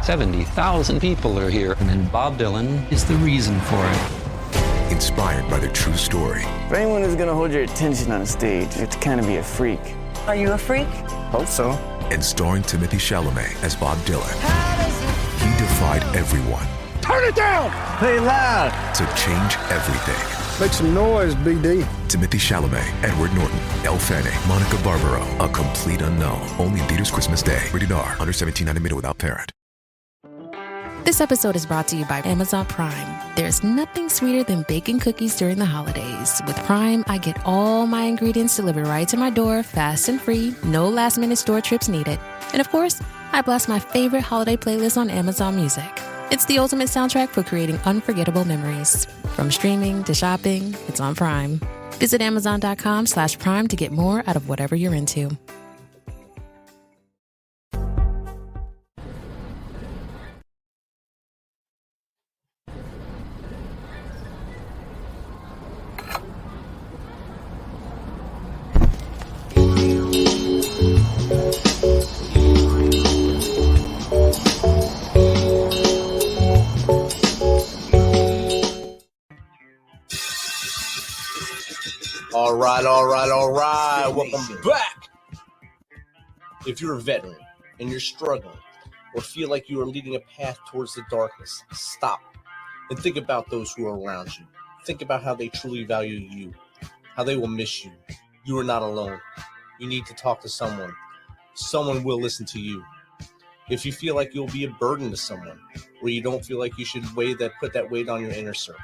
70,000 people are here, and then Bob Dylan is the reason for it. Inspired by the true story. For anyone who's gonna hold your attention on a stage, you have to kind of be a freak. Are you a freak? Hope so. And starring Timothée Chalamet as Bob Dylan. He defied everyone. Turn it down! Play loud! To change everything. Make some noise, BD. Timothée Chalamet, Edward Norton, Elle Fanning, Monica Barbaro. A complete unknown. Only in theaters Christmas Day. Rated R. Under 17, not admitted without parent. This episode is brought to you by Amazon Prime. There's nothing sweeter than baking cookies during the holidays. With Prime, I get all my ingredients delivered right to my door, fast and free, no last-minute store trips needed. And of course, I blast my favorite holiday playlist on Amazon Music. It's the ultimate soundtrack for creating unforgettable memories. From streaming to shopping, it's on Prime. Visit Amazon.com/Prime to get more out of whatever you're into. All right. Welcome back. If you're a veteran and you're struggling or feel like you are leading a path towards the darkness, stop and think about those who are around you. Think about how they truly value you, how they will miss you. You are not alone. You need to talk to someone. Someone will listen to you. If you feel like you'll be a burden to someone, or you don't feel like you should put that weight on your inner circle,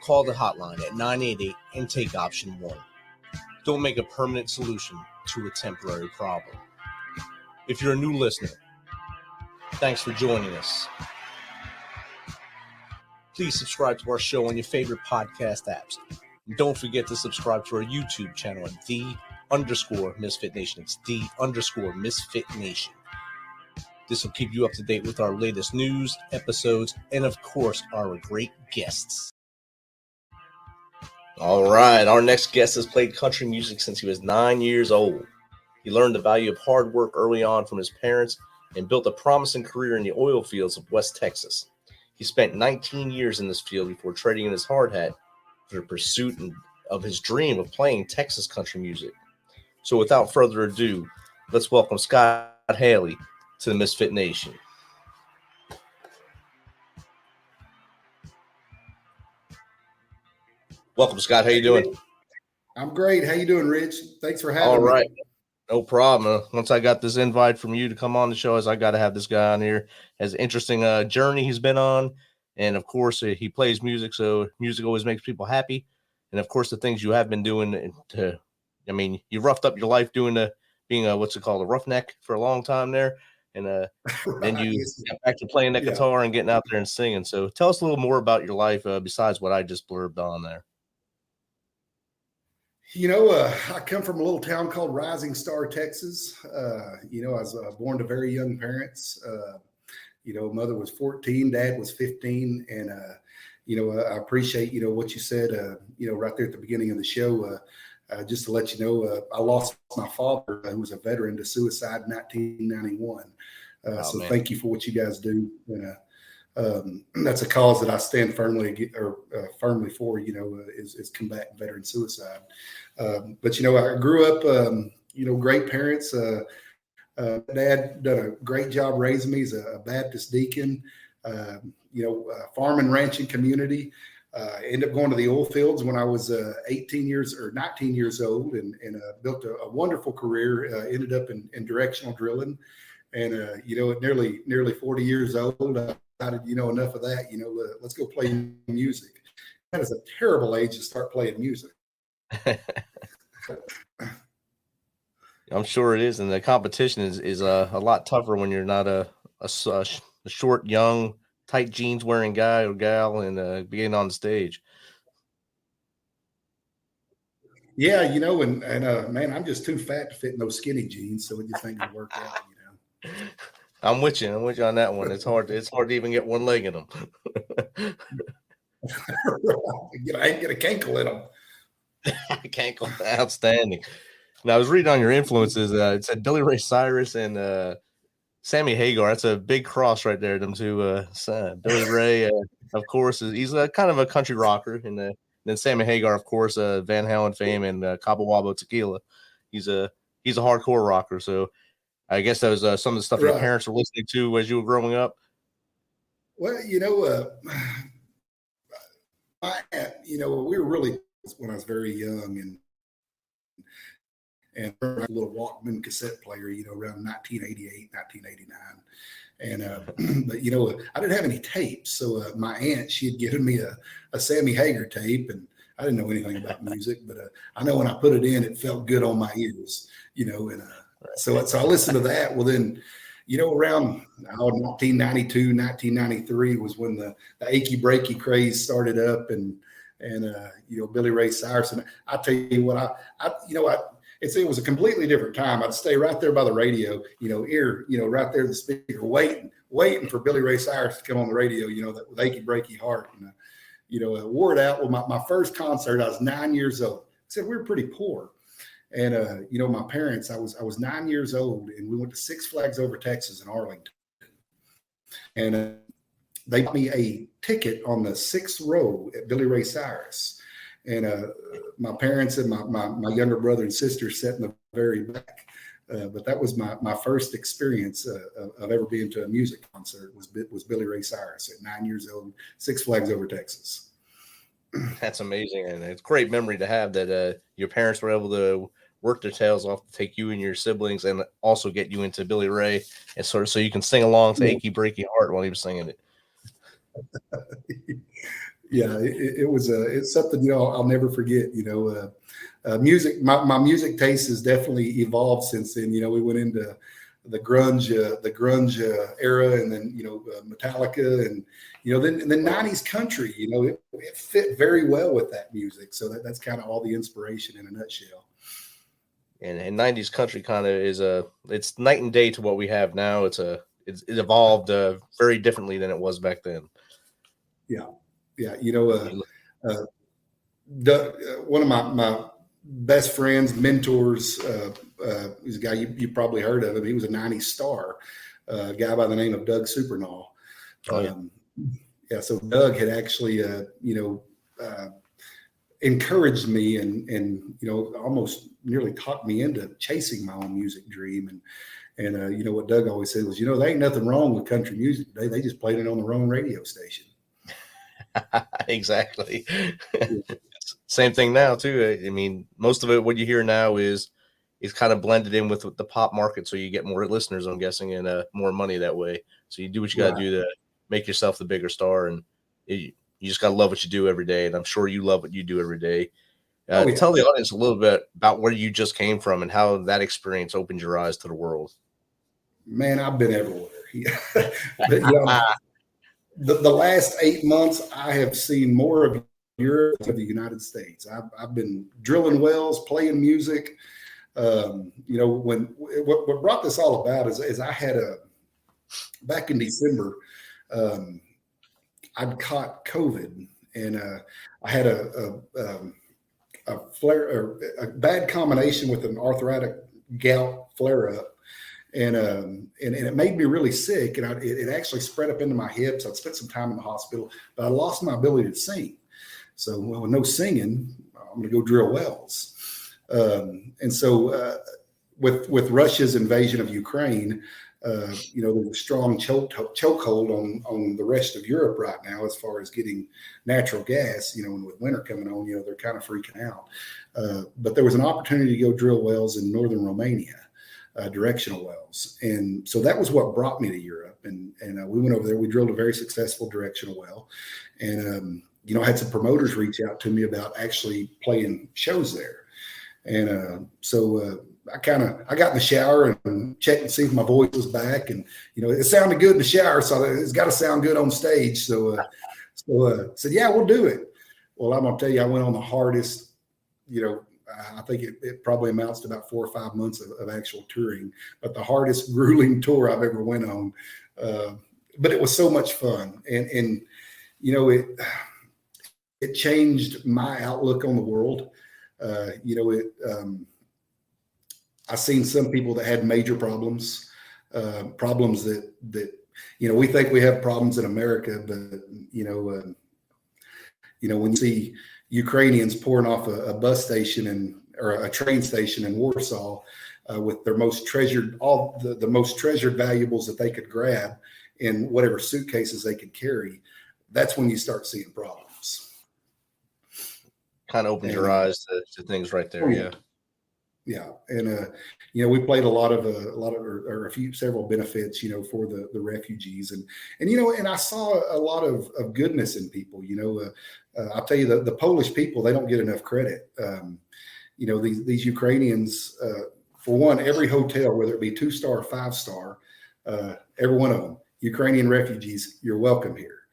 call the hotline at 988 and take option 1. Don't make a permanent solution to a temporary problem. If you're a new listener, thanks for joining us. Please subscribe to our show on your favorite podcast apps. And don't forget to subscribe to our YouTube channel at _MisFitNation. It's _MisFitNation. This will keep you up to date with our latest news, episodes, and of course, our great guests. All right, our next guest has played country music since he was 9 years old. He learned the value of hard work early on from his parents and built a promising career in the oil fields of West Texas. He spent 19 years in this field before trading in his hard hat for the pursuit of his dream of playing Texas country music. So without further ado, let's welcome Scott Hayley to the Misfit Nation. Welcome, Scott. How you doing? I'm great. How you doing, Rich? Thanks for having me. All right. No problem. Once I got this invite from you to come on the show, I got to have this guy on here. Has an interesting journey he's been on. And, of course, he plays music, so music always makes people happy. And, of course, the things you have been doing you roughed up your life being a roughneck for a long time there. And then you got back to playing that guitar and getting out there and singing. So tell us a little more about your life besides what I just blurbed on there. I come from a little town called Rising Star, Texas. I was born to very young parents. Mother was 14, dad was 15. And, I appreciate, what you said, right there at the beginning of the show. Just to let you know, I lost my father, who was a veteran, to suicide in 1991. Thank you for what you guys do. And that's a cause that I stand firmly for, is combating veteran suicide. But I grew up, great parents. Dad done a great job raising me. He's a Baptist deacon, farm and ranching community. Ended up going to the oil fields when I was 19 years old and built a wonderful career. Ended up in directional drilling. And, at nearly 40 years old, I decided, enough of that, let's go play music. That is a terrible age to start playing music. I'm sure it is. And the competition is a lot tougher when you're not a short, young, tight jeans wearing guy or gal and being on the stage. Yeah, and man, I'm just too fat to fit in those skinny jeans, so it just ain't gonna work out, I'm with you on that one. It's hard to even get one leg in them. I ain't get a cankle in them. Cankle, outstanding. Now I was reading on your influences. It said Billy Ray Cyrus and Sammy Hagar, that's a big cross right there. Them two, Billy Ray, of course, he's kind of a country rocker, and then Sammy Hagar, of course, Van Halen fame and Cabo Wabo Tequila. He's a hardcore rocker. So I guess that was some of the stuff your Right. parents were listening to as you were growing up. Well, we were really, when I was very young, and a little Walkman cassette player, around 1988, 1989. And, but, I didn't have any tapes. So my aunt, she had given me a Sammy Hagar tape, and I didn't know anything about music, but I know when I put it in, it felt good on my ears, and so I listened to that. Well, then, around 1992, 1993 was when the achy breaky craze started up, and Billy Ray Cyrus. And I tell you what, it was a completely different time. I'd stay right there by the radio, right there, the speaker, waiting for Billy Ray Cyrus to come on the radio, that with achy breaky heart. And, wore it out. Well, my first concert, I was 9 years old. I said, we were pretty poor. And, my parents, I was 9 years old, and we went to Six Flags Over Texas in Arlington. And they bought me a ticket on the 6th row at Billy Ray Cyrus. And my parents and my younger brother and sister sat in the very back. But that was my first experience of ever being to a music concert was Billy Ray Cyrus at 9 years old, Six Flags Over Texas. That's amazing, and it's a great memory to have that your parents were able to work their tails off to take you and your siblings and also get you into Billy Ray, and so you can sing along to Achy Breaky Heart while he was singing it. Yeah, it's something I'll never forget. Music. My music taste has definitely evolved since then. We went into the grunge era, and then Metallica, and then 90s country. It fit very well with that music. So that's kind of all the inspiration in a nutshell. And 90s country kind of is it's night and day to what we have now. It evolved very differently than it was back then. Yeah. One of my best friends, mentors, is a guy you probably heard of him. He was a 90s star, a guy by the name of Doug Supernall. So Doug had actually, encouraged me and almost nearly talked me into chasing my own music dream. And what Doug always said was, there ain't nothing wrong with country music today. They just played it on the wrong radio station. Exactly. Same thing now too. I mean, most of it, what you hear now is kind of blended in with the pop market, so you get more listeners, I'm guessing, and more money that way. So you do what you got to do to make yourself the bigger star, and you just got to love what you do every day. And I'm sure you love what you do every day. Tell the audience a little bit about where you just came from and how that experience opened your eyes to the world. Man, I've been everywhere. But, the last 8 months, I have seen more of Europe than the United States. I've been drilling wells, playing music. What brought this all about is I had back in December, I'd caught COVID, and I had a flare, or a bad combination with an arthritic gout flare up. And it made me really sick, and it actually spread up into my hips. I'd spent some time in the hospital, but I lost my ability to sing. So, with no singing, I'm going to go drill wells. And so, with Russia's invasion of Ukraine, there's a strong chokehold on the rest of Europe right now as far as getting natural gas. And with winter coming on, they're kind of freaking out. But there was an opportunity to go drill wells in northern Romania. Directional wells. And so that was what brought me to Europe. And we went over there. We drilled a very successful directional well. And, I had some promoters reach out to me about actually playing shows there. And so I got in the shower and checked and see if my voice was back. And, it sounded good in the shower. So it's got to sound good on stage. So said, yeah, we'll do it. Well, I'm going to tell you, I went on the hardest, I think it probably amounts to about 4 or 5 months of actual touring, but the hardest, grueling tour I've ever went on. But it was so much fun. And it changed my outlook on the world. I seen some people that had major problems, problems that we think we have problems in America, but when you see Ukrainians pouring off a bus station or a train station in Warsaw with their most treasured, all the most treasured valuables that they could grab in whatever suitcases they could carry, that's when you start seeing problems. Kind of opens your eyes to things right there. Yeah. Yeah. And, we played several benefits, for the refugees and I saw a lot of goodness in people, I'll tell you the Polish people, they don't get enough credit. These Ukrainians, for one, every hotel, whether it be 2-star or 5-star, every one of them, Ukrainian refugees, you're welcome here.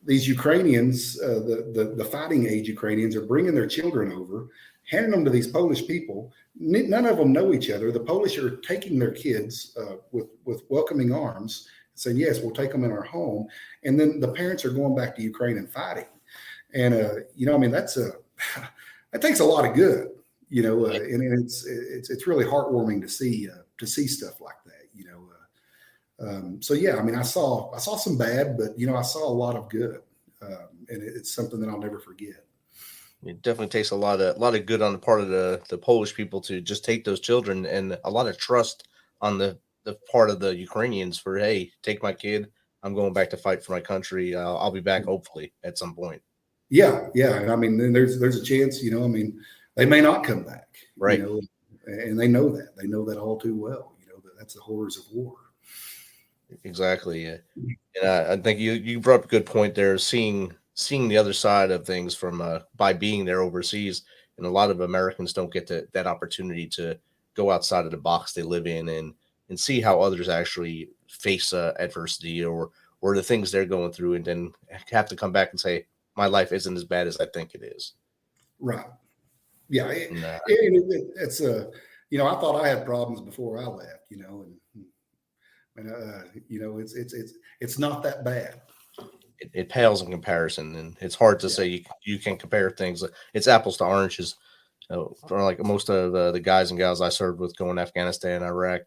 These Ukrainians, the fighting age Ukrainians are bringing their children over, handing them to these Polish people. None of them know each other. The Polish are taking their kids with welcoming arms, saying, yes, we'll take them in our home. And then the parents are going back to Ukraine and fighting. And, that takes a lot of good, and it's really heartwarming to see stuff like that, So, yeah, I saw some bad, but, I saw a lot of good. And it's something that I'll never forget. It definitely takes a lot of good on the part of the Polish people to just take those children, and a lot of trust on the part of the Ukrainians for, hey, take my kid. I'm going back to fight for my country. I'll be back hopefully at some point. Yeah. And then there's a chance, they may not come back. Right. And they know that. They know that all too well. That's the horrors of war. Exactly. Yeah. And I think you brought up a good point there, seeing the other side of things from by being there overseas. And a lot of Americans don't get that opportunity to go outside of the box they live in and see how others actually face adversity or the things they're going through, and then have to come back and say, my life isn't as bad as I think it is. Right. Yeah. It's I thought I had problems before I left, it's not that bad. It pales in comparison, and it's hard to say you can compare things. It's apples to oranges. For like most of the guys and gals I served with going to Afghanistan, Iraq,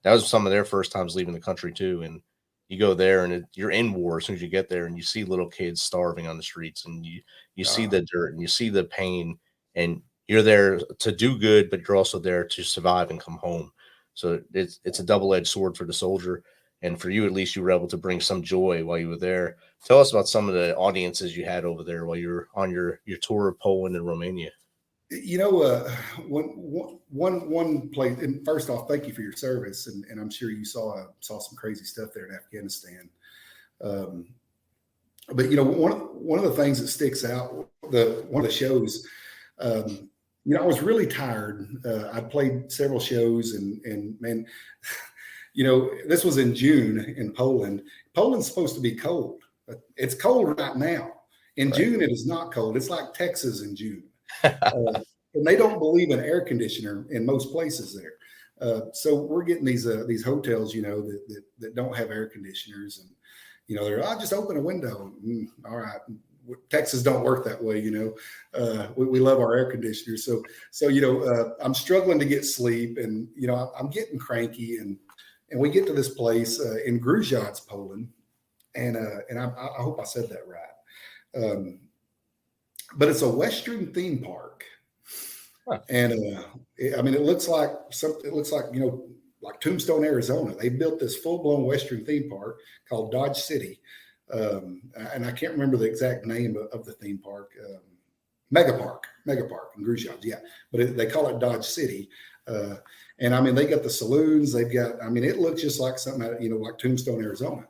that was some of their first times leaving the country too. And you go there and you're in war as soon as you get there, and you see little kids starving on the streets, and you see the dirt and you see the pain, and you're there to do good, but you're also there to survive and come home. So it's a double-edged sword for the soldier. And for you, at least, you were able to bring some joy while you were there. Tell us about some of the audiences you had over there while you were on your tour of Poland and Romania. One place, and first off, thank you for your service. And I'm sure you saw some crazy stuff there in Afghanistan. But, one of the things that sticks out, one of the shows, I was really tired. I played several shows and man, this was in June in Poland. Poland's supposed to be cold. It's cold right now. In June, it is not cold. It's like Texas in June. And they don't believe in air conditioner in most places there. So we're getting these hotels, that don't have air conditioners, and they're just open a window. All right, Texas don't work that way. We love our air conditioners. So I'm struggling to get sleep, and I'm getting cranky, and we get to this place in Grudziądz, Poland, and I hope I said that right. But it's a Western theme park. Huh. And it looks like like Tombstone, Arizona. They built this full-blown Western theme park called Dodge City. And I can't remember the exact name of the theme park. Mega Park in Grudziądz. Yeah. But they call it Dodge City. And they got the saloons. They've got, it looks just like something, like Tombstone, Arizona.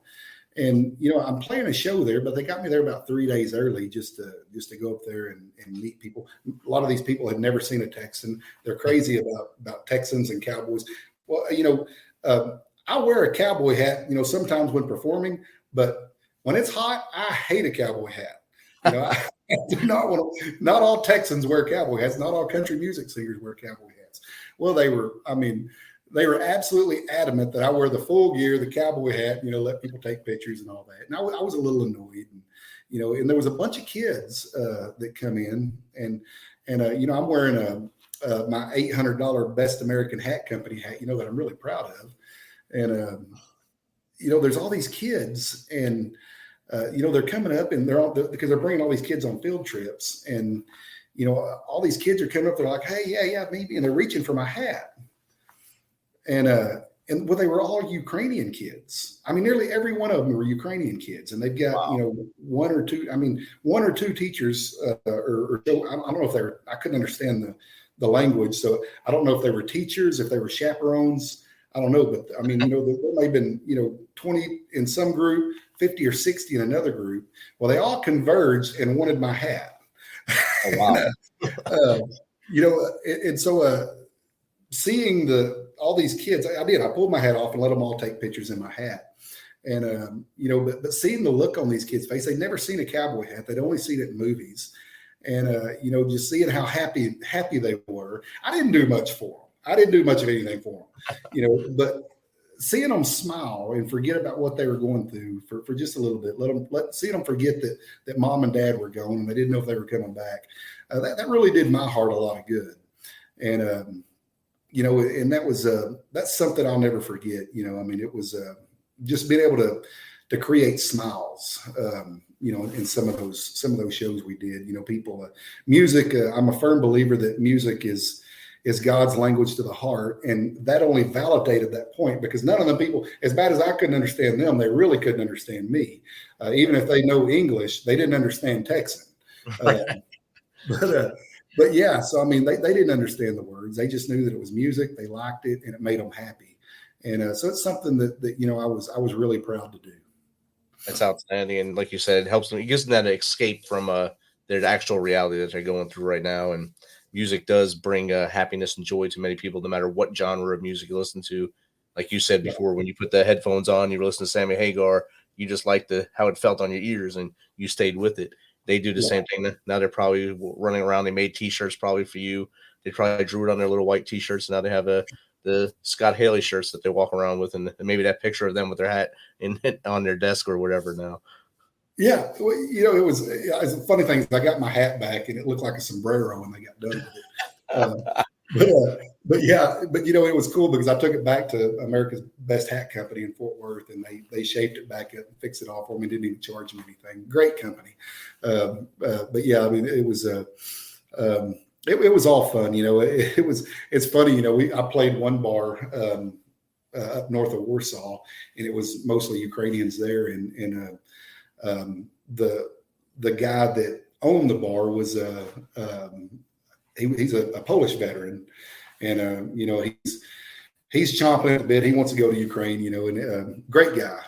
And, I'm playing a show there, but they got me there about 3 days early just to go up there and meet people. A lot of these people had never seen a Texan. They're crazy about Texans and cowboys. Well, I wear a cowboy hat, sometimes when performing, but when it's hot, I hate a cowboy hat. I do not want to, not all Texans wear cowboy hats. Not all country music singers wear cowboy hats. Well, they were absolutely adamant that I wear the full gear, the cowboy hat, let people take pictures and all that. And I was a little annoyed, and there was a bunch of kids that come in, and I'm wearing my $800 Best American Hat Company hat, that I'm really proud of. And, there's all these kids and, they're coming up and because they're bringing all these kids on field trips and, all these kids are coming up. They're like, hey, yeah, maybe. And they're reaching for my hat. And well, they were all Ukrainian kids. I mean, nearly every one of them were Ukrainian kids. And they've got, one or two teachers, or I don't know if I couldn't understand the language. So I don't know if they were teachers, if they were chaperones. I don't know. But I mean, there may have been, 20 in some group, 50 or 60 in another group. Well, they all converged and wanted my hat. Oh, wow. And so seeing all these kids, I pulled my hat off and let them all take pictures in my hat. And, but seeing the look on these kids' face, they'd never seen a cowboy hat. They'd only seen it in movies. And, just seeing how happy they were. I didn't do much for them. I didn't do much of anything for them, but seeing them smile and forget about what they were going through for just a little bit, seeing them forget that mom and dad were gone and they didn't know if they were coming back. That really did my heart a lot of good. And, and that's something I'll never forget. It was just being able to create smiles, in some of those shows we did, people, music. I'm a firm believer that music is God's language to the heart. And that only validated that point because none of them people, as bad as I couldn't understand them, they really couldn't understand me. Even if they know English, they didn't understand Texan. But yeah, so, they didn't understand the words. They just knew that it was music. They liked it and it made them happy. And so it's something that I was really proud to do. That's outstanding. And like you said, it helps them. It gives them that escape from their actual reality that they're going through right now. And music does bring happiness and joy to many people, no matter what genre of music you listen to. Like you said before, when you put the headphones on, you listen to Sammy Hagar, you just liked how it felt on your ears and you stayed with it. They do the same thing. Now they're probably running around. They made T-shirts probably for you. They probably drew it on their little white T-shirts. Now they have the Scott Hayley shirts that they walk around with, and maybe that picture of them with their hat on their desk or whatever now. Yeah, well, it was a funny thing. I got my hat back, and it looked like a sombrero when they got done with it. But it was cool because I took it back to America's Best Hat Company in Fort Worth, and they shaped it back up and fixed it all for me. Didn't even charge me anything. Great company. But yeah, it was it was all fun. It's funny. I played one bar up north of Warsaw, and it was mostly Ukrainians there, and the guy that owned the bar was he's a Polish veteran, and he's chomping at the bit. He wants to go to Ukraine, and great guy.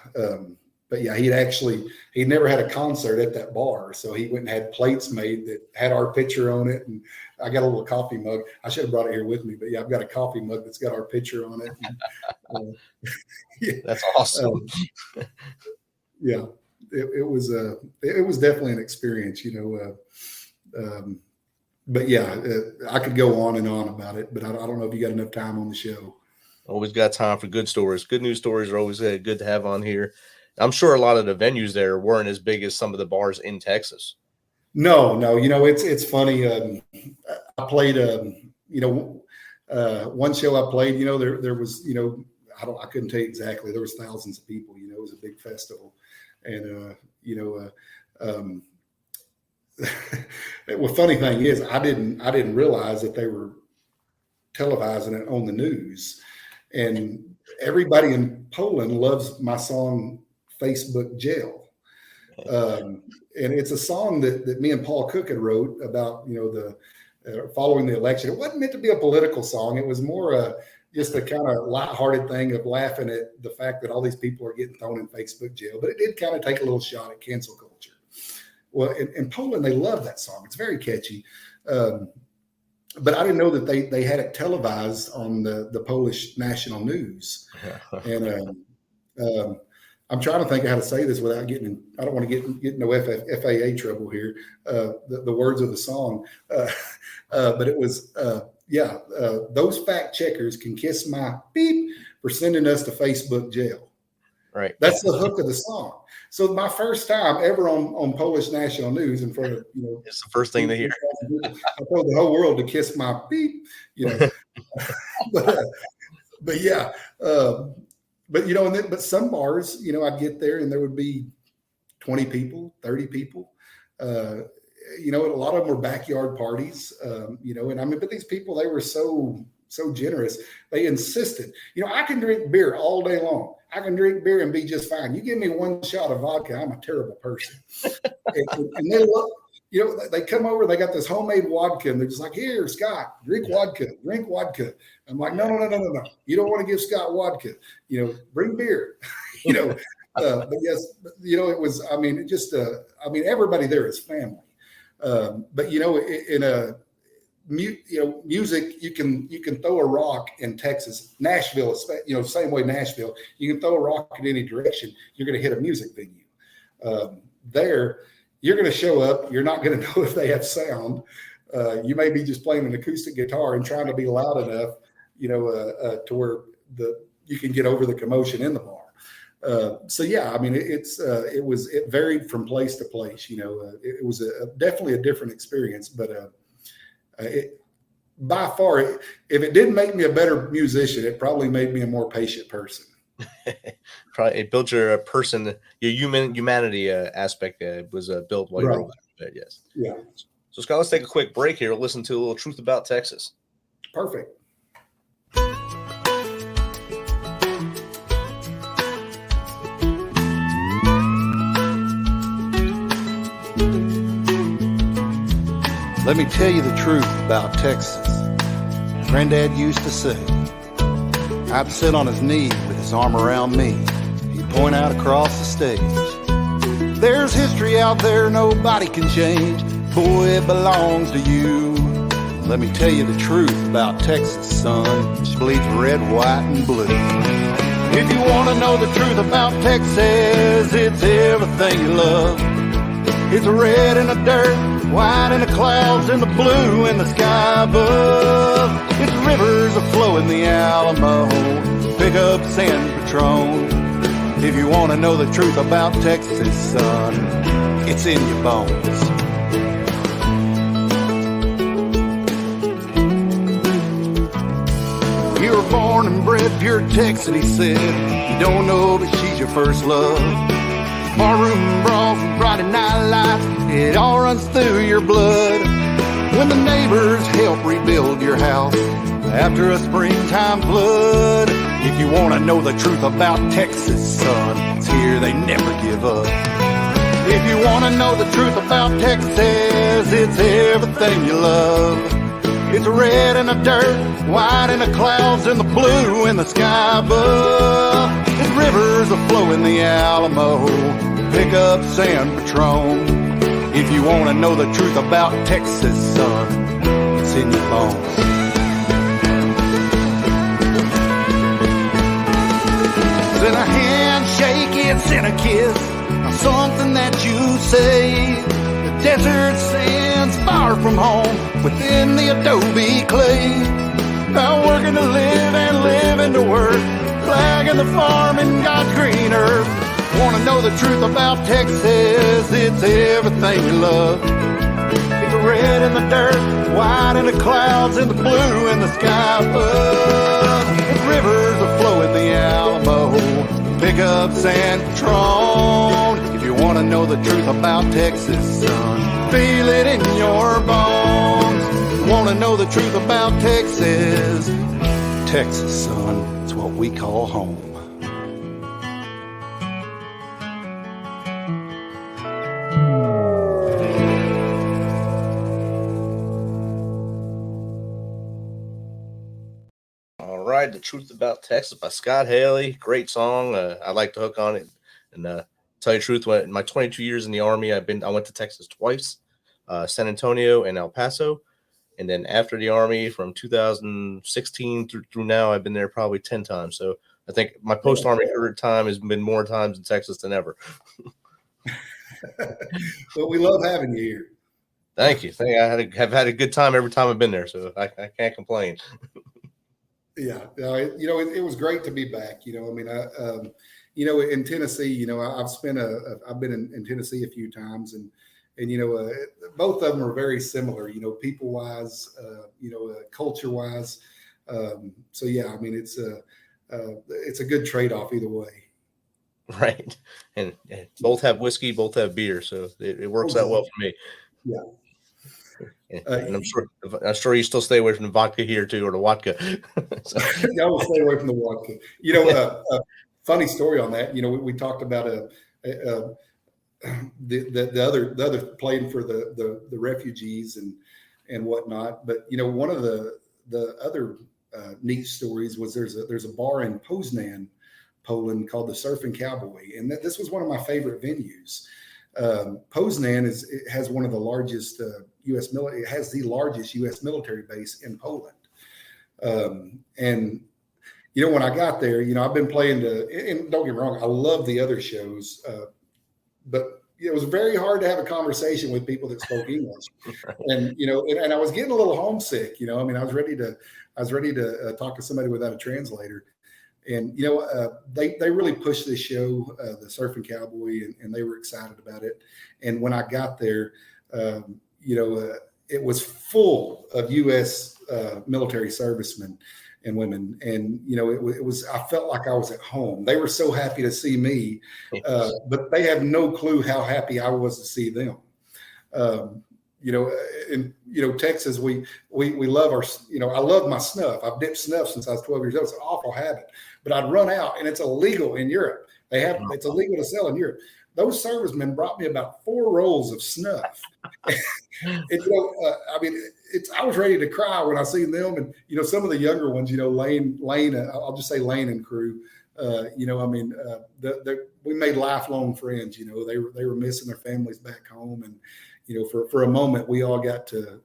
But yeah, he'd never had a concert at that bar, so he went and had plates made that had our picture on it, and I got a little coffee mug. I should have brought it here with me, but yeah, I've got a coffee mug that's got our picture on it. And, yeah. That's awesome. Yeah. It was definitely an experience, but yeah, I could go on and on about it, but I don't know if you got enough time on the show. Always got time for good stories. Good news stories are always good to have on here. I'm sure a lot of the venues there weren't as big as some of the bars in Texas. No, it's funny. I played, one show I played, there was, I couldn't tell you exactly. There was thousands of people, it was a big festival. And, well, funny thing is, I didn't realize that they were televising it on the news, and everybody in Poland loves my song Facebook Jail. And it's a song that me and Paul Cook had wrote about, the following the election. It wasn't meant to be a political song. It was more just a kind of lighthearted thing of laughing at the fact that all these people are getting thrown in Facebook jail. But it did kind of take a little shot at cancel culture. Well, in Poland, they love that song. It's very catchy. But I didn't know that they had it televised on the Polish national news. And I'm trying to think of how to say this without getting I don't want to get no FAA trouble here. The words of the song. But it was, those fact checkers can kiss my beep for sending us to Facebook jail. Right. That's the hook of the song. So my first time ever on Polish national news in front of, It's the first thing to hear. I told the whole world to kiss my beep, but yeah. But some bars, I'd get there and there would be 20 people, 30 people. A lot of them were backyard parties, but these people, they were so generous. They insisted, I can drink beer all day long. I can drink beer and be just fine. You give me one shot of vodka, I'm a terrible person. and they look, they come over, they got this homemade vodka, and they're just like, here, Scott, drink vodka. I'm like, no. You don't want to give Scott vodka. Bring beer. But yes, it was, everybody there is family. But in a music, you can throw a rock in Texas, Nashville, same way Nashville, you can throw a rock in any direction, you're going to hit a music venue. There, you're going to show up, you're not going to know if they have sound. You may be just playing an acoustic guitar and trying to be loud enough, to where you can get over the commotion in the bar. It varied from place to place. It was definitely a different experience, but by far, if it didn't make me a better musician, it probably made me a more patient person. Probably it built your person, your humanity aspect was built while you were there. Yes. Yeah. So Scott, let's take a quick break here. Listen to a little Truth About Texas. Perfect. Let me tell you the truth about Texas. Granddad used to say, I'd sit on his knee with his arm around me. He'd point out across the stage. There's history out there nobody can change. Boy, it belongs to you. Let me tell you the truth about Texas, son. She bleeds red, white, and blue. If you want to know the truth about Texas, it's everything you love. It's red in the dirt, white in the clouds, and the blue in the sky above. It's rivers that flow in the Alamo, pickups and Patron. If you want to know the truth about Texas, son, it's in your bones. You were born and bred pure Texan, he said. You don't know, but she's your first love. Barroom brawls and Friday night lights, it all runs through your blood. When the neighbors help rebuild your house after a springtime flood. If you want to know the truth about Texas, son, it's here, they never give up. If you want to know the truth about Texas, it's everything you love. It's red in the dirt, white in the clouds, and the blue in the sky above. It's rivers that flow in the Alamo, pickups and Patron. If you want to know the truth about Texas, son, it's in your bones. It's in a handshake, it's in a kiss, something that you say. The desert sands far from home, within the adobe clay. About working to live and living to work, flagging the farm in God's green earth. Want to know the truth about Texas, it's everything you love. It's red in the dirt, white in the clouds, and the blue in the sky above. It's rivers that flow in the Alamo, pickups and Patron. If you want to know the truth about Texas, son, feel it in your bones. Want to know the truth about Texas? Texas, son, it's what we call home. All right, The Truth About Texas by Scott Hayley. Great song. I like to hook on it. And tell you the truth, in my 22 years in the Army, I went to Texas twice, San Antonio and El Paso. And then after the Army, from 2016 through now, I've been there probably 10 times. So I think my post-Army career time has been more times in Texas than ever. Well, we love having you here. Thank you. Have had a good time every time I've been there, so I can't complain. Yeah, it was great to be back. in Tennessee, I've been in Tennessee a few times, and both of them are very similar, people wise, culture wise. So yeah, I mean, it's a good trade-off either way. Right. And both have whiskey, both have beer. So it works out well for me. Yeah. And I'm sure you still stay away from the vodka here too, or the vodka. So. I will stay away from the vodka. Funny story on that. We talked about the other playing for the refugees and whatnot. But one of the other neat stories was there's a bar in Poznan, Poland, called the Surfing Cowboy, and this was one of my favorite venues. Poznan has one of the largest U.S. military. It has the largest U.S. military base in Poland. And when I got there, I've been playing and don't get me wrong, I love the other shows, but it was very hard to have a conversation with people that spoke English. And and I was getting a little homesick. I mean, I was ready to talk to somebody without a translator. And they really pushed this show, the Surfing Cowboy, and they were excited about it. And when I got there, it was full of U.S. Military servicemen and women, and it was. I felt like I was at home. They were so happy to see me, but they have no clue how happy I was to see them. In Texas, we love our. I love my snuff. I've dipped snuff since I was 12 years old. It's an awful habit, but I'd run out, and it's illegal in Europe. It's illegal to sell in Europe. Those servicemen brought me about 4 rolls of snuff. I mean, I was ready to cry when I seen them, and some of the younger ones, Lane, I'll just say Lane and crew. We made lifelong friends. They were missing their families back home, and for a moment we all got to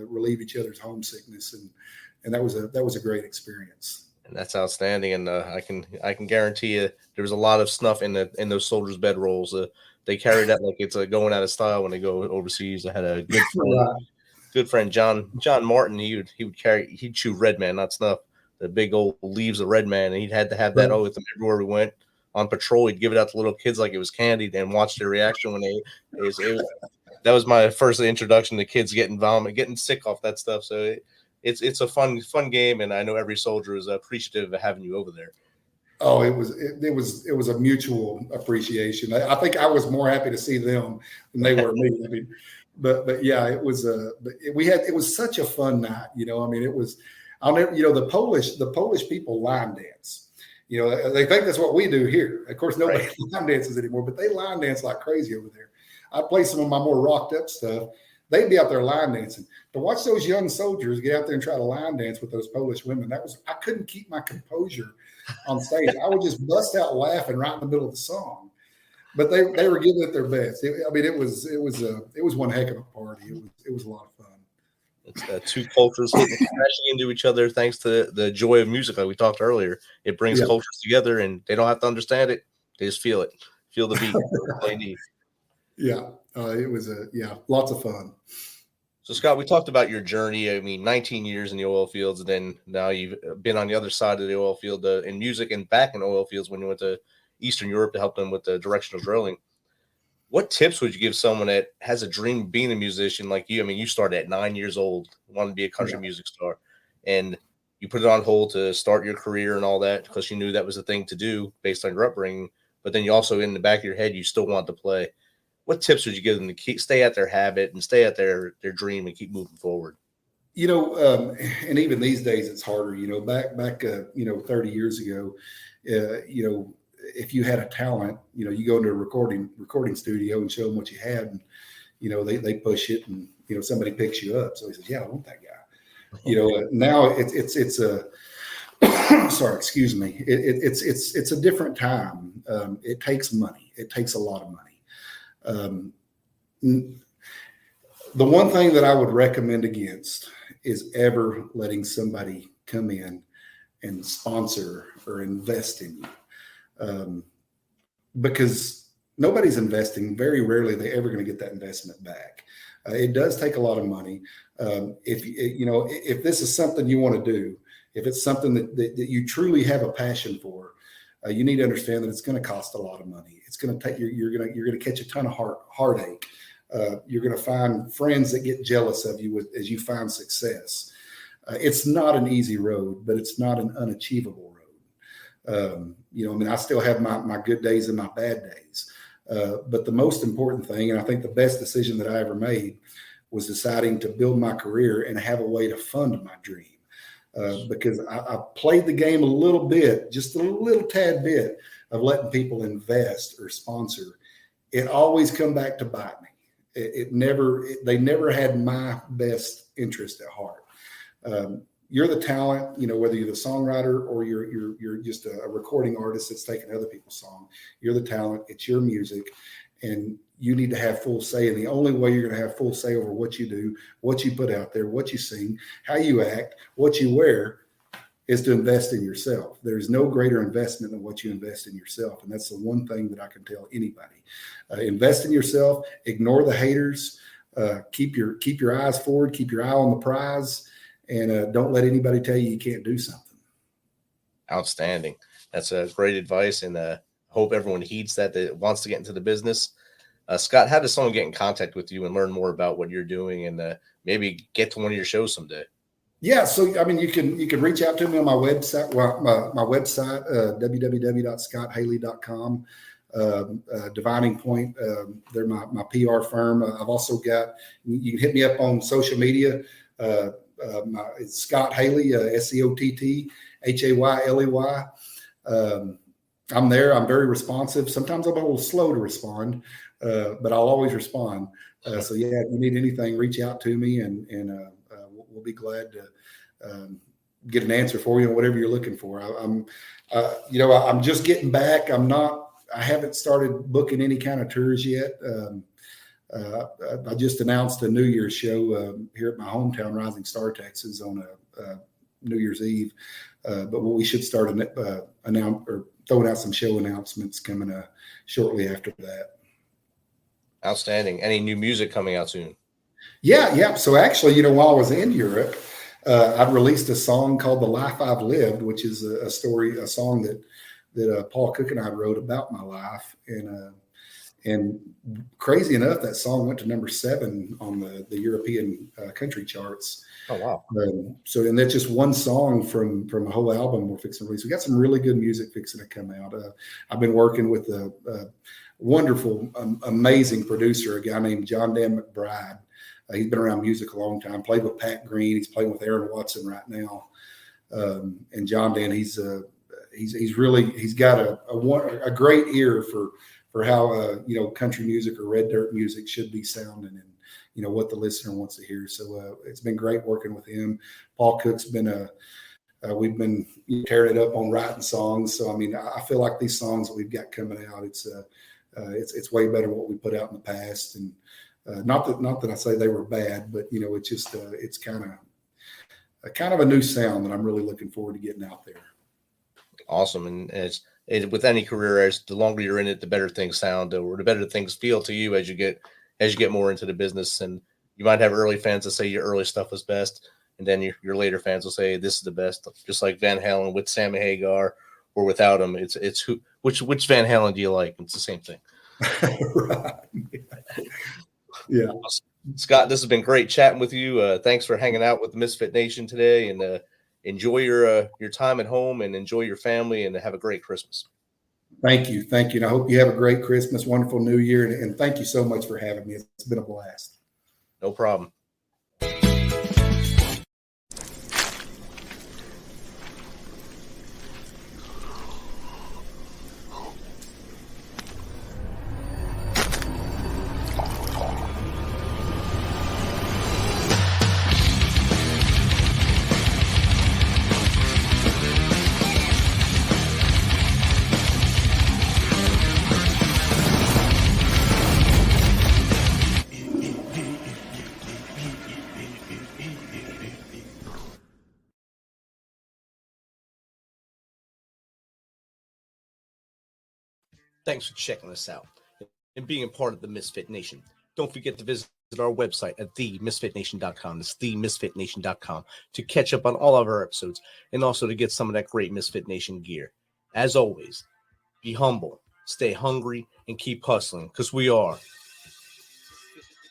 relieve each other's homesickness, and that was a great experience. And that's outstanding. And I can guarantee you there was a lot of snuff in those soldiers' bedrolls. They carry that like it's going out of style when they go overseas. I had a good friend, John Martin. He'd chew Red Man, not snuff. The big old leaves of Red Man, and he'd had to have that with him everywhere we went on patrol. He'd give it out to little kids like it was candy, and watch their reaction when that was my first introduction to kids getting sick off that stuff. So it's a fun game, and I know every soldier is appreciative of having you over there. Oh, it was a mutual appreciation. I think I was more happy to see them than they were me. I mean, but yeah, it was it was such a fun night. I mean, it was. I'll never. The Polish people line dance. They think that's what we do here. Of course, nobody line dances anymore, but they line dance like crazy over there. I play some of my more rocked up stuff. They'd be out there line dancing. To watch those young soldiers get out there and try to line dance with those Polish women, I couldn't keep my composure on stage. I would just bust out laughing right in the middle of the song. But they were giving it their best. It was one heck of a party. It was a lot of fun. It's two cultures crashing into each other thanks to the joy of music, like we talked earlier. It brings cultures together, and they don't have to understand it. They just feel it. Feel the beat. They need. Yeah, it was lots of fun. So, Scott, we talked about your journey. I mean, 19 years in the oil fields, and then now you've been on the other side of the oil field in music and back in oil fields when you went to Eastern Europe to help them with the directional drilling. What tips would you give someone that has a dream of being a musician like you? I mean, you started at 9 years old, wanted to be a country music star, and you put it on hold to start your career and all that because you knew that was the thing to do based on your upbringing. But then you also, in the back of your head, you still want to play. What tips would you give them to stay at their habit and stay at their dream and keep moving forward? And even these days it's harder. Back 30 years ago, if you had a talent, you go into a recording studio and show them what you had, and they push it, and somebody picks you up. So he says, "Yeah, I want that guy." Now it's a sorry, excuse me. It's a different time. It takes money. It takes a lot of money. The one thing that I would recommend against is ever letting somebody come in and sponsor or invest in you, because nobody's investing. Very rarely they're ever going to get that investment back. It does take a lot of money. If this is something you want to do, if it's something that you truly have a passion for, you need to understand that it's going to cost a lot of money. It's going to take you're going to catch a ton of heartache. You're going to find friends that get jealous of you as you find success. It's not an easy road, but it's not an unachievable road. I still have my good days and my bad days. But the most important thing, and I think the best decision that I ever made, was deciding to build my career and have a way to fund my dream. Because I played the game a little bit, just a little tad bit of letting people invest or sponsor. It always come back to bite me. They never had my best interest at heart. You're the talent, whether you're the songwriter or you're just a recording artist that's taking other people's song. You're the talent. It's your music, and you need to have full say. And the only way you're going to have full say over what you do, what you put out there, what you sing, how you act, what you wear, is to invest in yourself. There's no greater investment than what you invest in yourself, and that's the one thing that I can tell anybody. Invest in yourself. Ignore the haters. Keep your eyes forward. Keep your eye on the prize. And don't let anybody tell you can't do something. Outstanding. That's a great advice, and hope everyone heeds that wants to get into the business. Scott, how does someone get in contact with you and learn more about what you're doing, and maybe get to one of your shows someday? Yeah, so you can reach out to me on my website. Well, my website, www.scotthayley.com. Divining Point, they're my PR firm. I've also got. You can hit me up on social media. It's Scott Hayley, SCOTT HAYLEY. I'm there. I'm very responsive. Sometimes I'm a little slow to respond, but I'll always respond. So yeah, if you need anything, reach out to me, and we'll be glad to get an answer for you on whatever you're looking for. I'm just getting back. I haven't started booking any kind of tours yet. I just announced a New Year's show here at my hometown, Rising Star, Texas, on New Year's Eve. But we should start throwing out some show announcements coming shortly after that. Outstanding. Any new music coming out soon? Yeah. So actually, while I was in Europe, I released a song called "The Life I've Lived," which is a song that Paul Cook and I wrote about my life. And crazy enough, that song went to number 7 on the European country charts. Oh, wow. And that's just one song from a whole album we're fixing to release. We got some really good music fixing to come out. I've been working with a wonderful, amazing producer, a guy named John Dan McBride. He's been around music a long time, played with Pat Green. He's playing with Aaron Watson right now. And John Dan, he's got a great ear for how country music or red dirt music should be sounding, and what the listener wants to hear. So it's been great working with him. Paul Cook's been we've been tearing it up on writing songs. So I feel like these songs that we've got coming out, it's way better than what we put out in the past. And not that I say they were bad, but it's just it's kind of a new sound that I'm really looking forward to getting out there. Awesome. And with any career, as the longer you're in it, the better things sound, or the better things feel to you as you get more into the business. And you might have early fans that say your early stuff was best, and then your later fans will say this is the best. Just like Van Halen with Sammy Hagar, or without him, it's which Van Halen do you like? It's the same thing. Right. Yeah. Scott, this has been great chatting with you. Thanks for hanging out with the Misfit Nation today, and enjoy your time at home, and enjoy your family, and have a great Christmas. Thank you. And I hope you have a great Christmas, wonderful New Year. And thank you so much for having me. It's been a blast. No problem. Thanks for checking us out and being a part of the Misfit Nation. Don't forget to visit our website at themisfitnation.com. That's themisfitnation.com to catch up on all of our episodes, and also to get some of that great Misfit Nation gear. As always, be humble, stay hungry, and keep hustling, because we are